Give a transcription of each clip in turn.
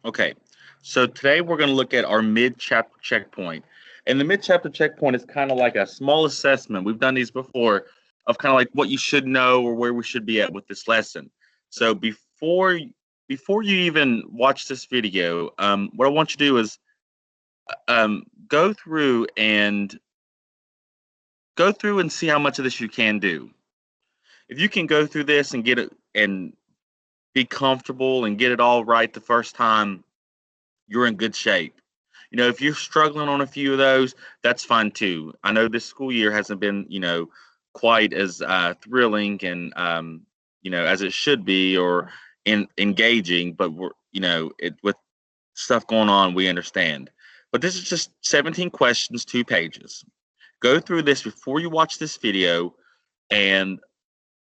Okay, so today we're going to look at our mid-chapter checkpoint. And the mid-chapter checkpoint is kind of like a small assessment. We've done these before of kind of like what you should know or where we should be at with this lesson. So before you even watch this video, what I want you to do is go through and see how much of this you can do. If you can go through this and get it and be comfortable and get it all right the first time, you're in good shape. If you're struggling on a few of those, that's fine too. I know this school year hasn't been, quite as thrilling and, as it should be or engaging, but with stuff going on, we understand. But this is just 17 questions, 2 pages. Go through this before you watch this video and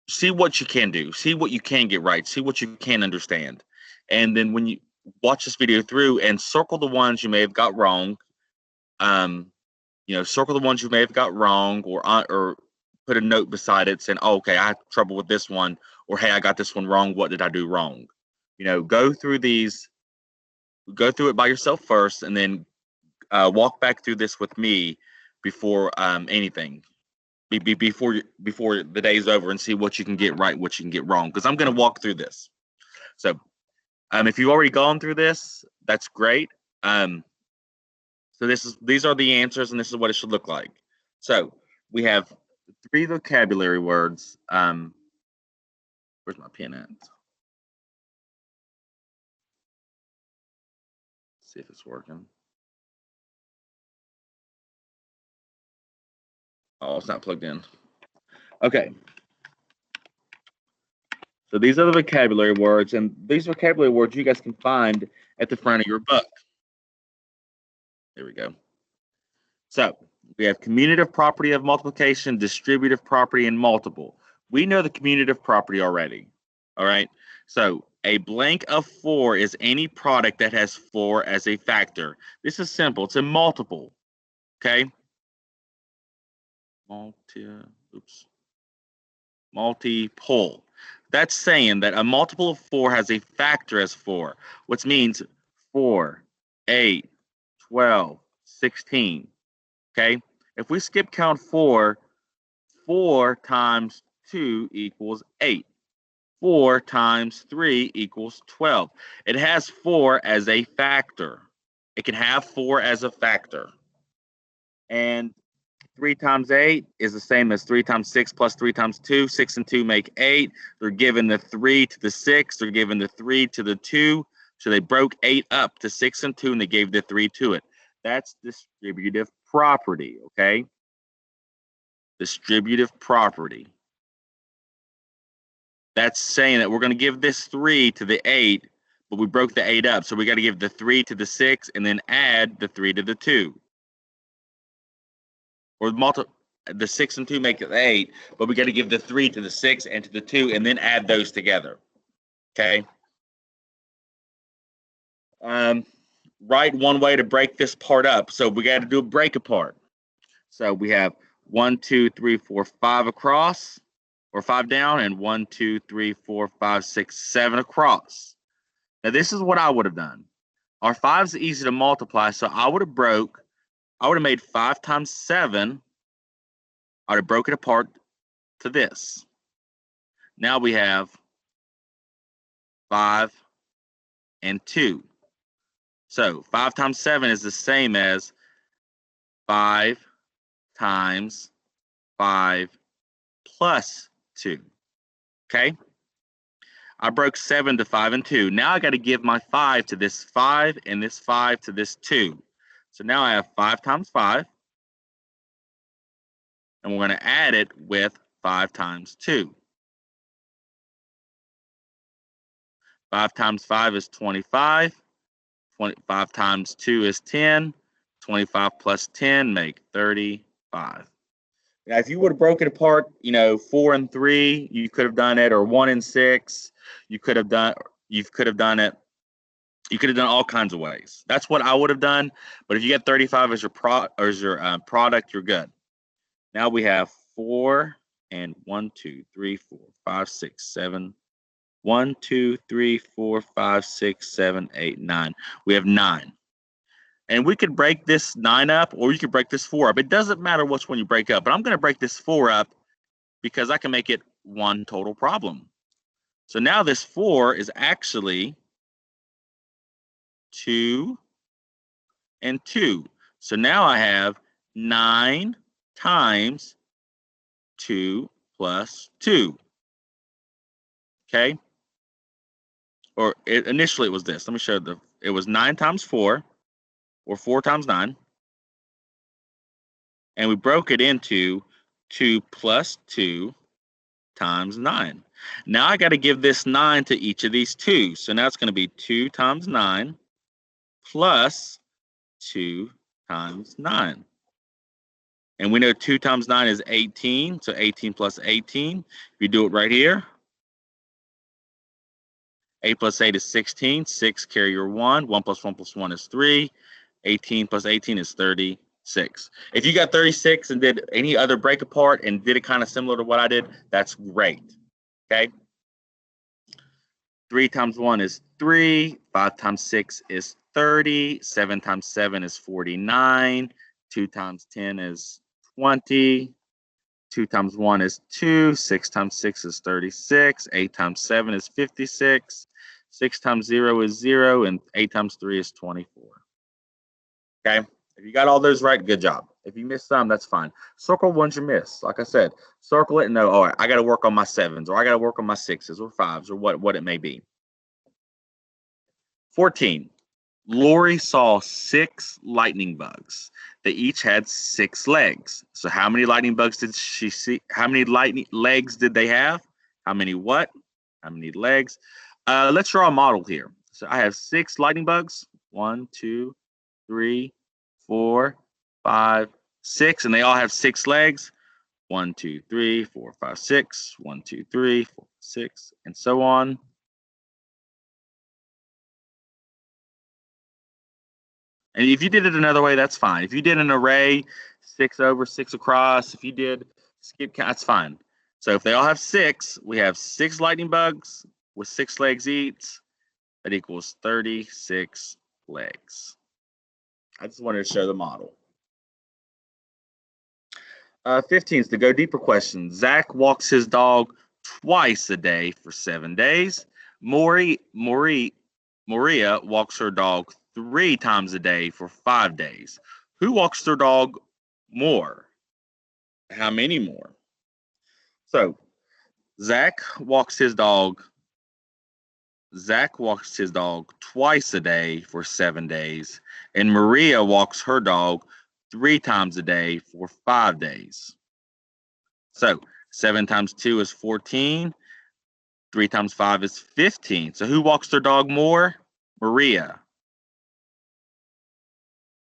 see what you can do, see what you can get right, see what you can understand. And then when you watch this video through and circle the ones you may have got wrong, circle the ones you may have got wrong or put a note beside it saying, oh, okay, I had trouble with this one, or hey, I got this one wrong. What did I do wrong? Go through these, go through it by yourself first, and then walk back through this with me before anything. Before the day's over and see what you can get right, what you can get wrong, because I'm going to walk through this. So if you've already gone through this, that's great. So these are the answers, and this is what it should look like. So we have 3 vocabulary words. Where's my pen at? See if it's working. Oh, it's not plugged in. Okay. So these are the vocabulary words, and these vocabulary words you guys can find at the front of your book. There we go. So we have commutative property of multiplication, distributive property, and multiple. We know the commutative property already. All right. So a blank of 4 is any product that has 4 as a factor. This is simple. It's a multiple. Okay. Multiple. That's saying that a multiple of 4 has a factor as 4, which means 4, 8, 12, 16. Okay. If we skip count 4, 4 times 2 equals 8. 4 times 3 equals 12. It has 4 as a factor. It can have 4 as a factor. And 3 times 8 is the same as 3 times 6 plus 3 times 2. 6 and 2 make 8. They're given the 3 to the 6. They're given the 3 to the 2. So they broke 8 up to 6 and 2, and they gave the 3 to it. That's distributive property, okay? Distributive property. That's saying that we're going to give this 3 to the 8, but we broke the 8 up. So we got to give the 3 to the 6 and then add the 3 to the 2. Or the 6 and 2 make it 8, but we got to give the 3 to the 6 and to the 2 and then add those together. Okay. Write one way to break this part up. So we got to do a break apart. So we have 1, 2, 3, 4, 5 across, or 5 down, and 1, 2, 3, 4, 5, 6, 7 across. Now this is what I would have done. Our 5 is easy to multiply, so I would have made 5 times 7. I would have broken it apart to this. Now we have 5 and 2. So 5 times 7 is the same as 5 times 5 plus 2. Okay? I broke 7 to 5 and 2. Now I got to give my 5 to this 5 and this 5 to this 2. So now I have 5 times 5. And we're going to add it with 5 times 2. 5 times 5 is 25. 25 times 2 is 10. 25 plus 10 make 35. Now, if you would have broken it apart, 4 and 3, you could have done it, or 1 and 6, you could have done it. You could have done all kinds of ways. That's what I would have done. But if you get 35 as your product, you're good. Now we have 4 and 1, 2, 3, 4, 5, 6, 7, 1, 2, 3, 4, 5, 6, 7, 8, 9. We have 9. And we could break this 9 up, or you could break this 4 up. It doesn't matter which one you break up, but I'm going to break this 4 up because I can make it one total problem. So now this 4 is actually 2 and 2. So now I have 9 times 2 plus 2. Okay? Or initially it was this. Let me show it was 9 times 4, or 4 times 9. And we broke it into 2 plus 2 times 9. Now I got to give this 9 to each of these 2. So now it's going to be 2 times 9 plus 2 times 9. And we know 2 times 9 is 18. So 18 plus 18. If you do it right here, 8 plus 8 is 16. 6 carry your 1. 1 plus 1 plus 1 is 3. 18 plus 18 is 36. If you got 36 and did any other break apart and did it kind of similar to what I did, that's great. Okay? 3 times 1 is 3. 5 times 6 is 30. 7 times 7 is 49. 2 times 10 is 20. 2 times 1 is 2. 6 times 6 is 36. 8 times 7 is 56. 6 times 0 is 0. And 8 times 3 is 24. Okay? If you got all those right, good job. If you missed some, that's fine. Circle ones you miss. Like I said, circle it and know, all right, I got to work on my 7s, or I got to work on my 6s or 5s, or what it may be. 14. Lori saw 6 lightning bugs. They each had 6 legs. So how many lightning bugs did she see? How many lightning legs did they have? How many what? How many legs? Let's draw a model here. So I have 6 lightning bugs. 1, 2, 3, 4, 5, 6, and they all have 6 legs. 1, 2, 3, 4, 5, 6. 1, 2, 3, 4, 6, and so on. And if you did it another way, that's fine. If you did an array, 6 over, 6 across, if you did skip count, that's fine. So if they all have 6, we have 6 lightning bugs with 6 legs each. That equals 36 legs. I just wanted to show the model. 15 is the go deeper question. Zach walks his dog twice a day for 7 days. Maria walks her dog 3 times a day for 5 days. Who walks their dog more? How many more? So Zach walks his dog twice a day for 7 days, and Maria walks her dog 3 times a day for 5 days. So 7 times 2 is 14. 3 times 5 is 15. So who walks their dog more? Maria.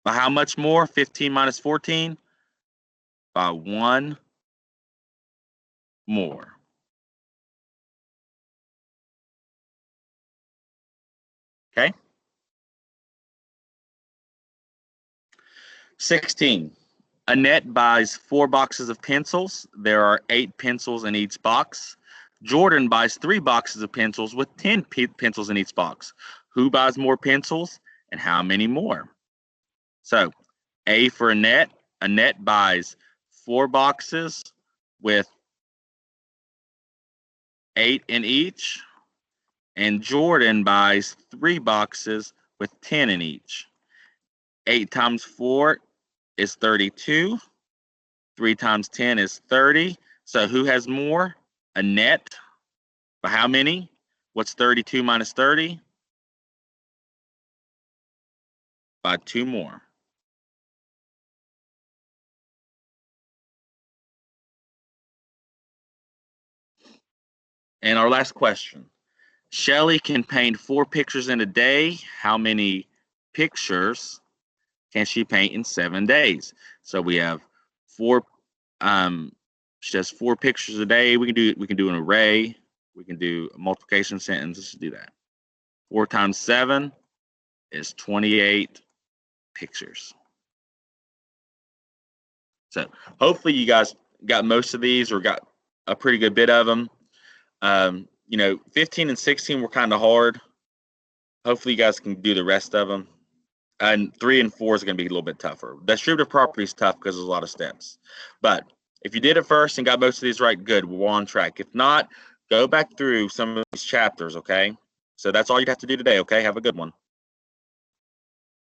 By how much more? 15 minus 14? By 1 more. Okay? 16. Annette buys 4 boxes of pencils. There are 8 pencils in each box. Jordan buys 3 boxes of pencils with 10 pencils in each box. Who buys more pencils and how many more? So, A for Annette. Annette buys 4 boxes with 8 in each. And Jordan buys 3 boxes with 10 in each. 8 times 4 is 32. 3 times 10 is 30. So who has more? Annette. By how many? What's 32 minus 30? By 2 more. And our last question. Shelly can paint 4 pictures in a day. How many pictures can she paint in 7 days? So we have 4 she has 4 pictures a day. We can do an array. We can do a multiplication sentence. Let's do that. 4 times 7 is 28 pictures. So hopefully you guys got most of these or got a pretty good bit of them. 15 and 16 were kind of hard. Hopefully you guys can do the rest of them. And 3 and 4 is going to be a little bit tougher. Distributive property is tough because there's a lot of steps. But if you did it first and got most of these right, good, we're on track. If not, go back through some of these chapters, okay? So that's all you'd have to do today, okay? Have a good one.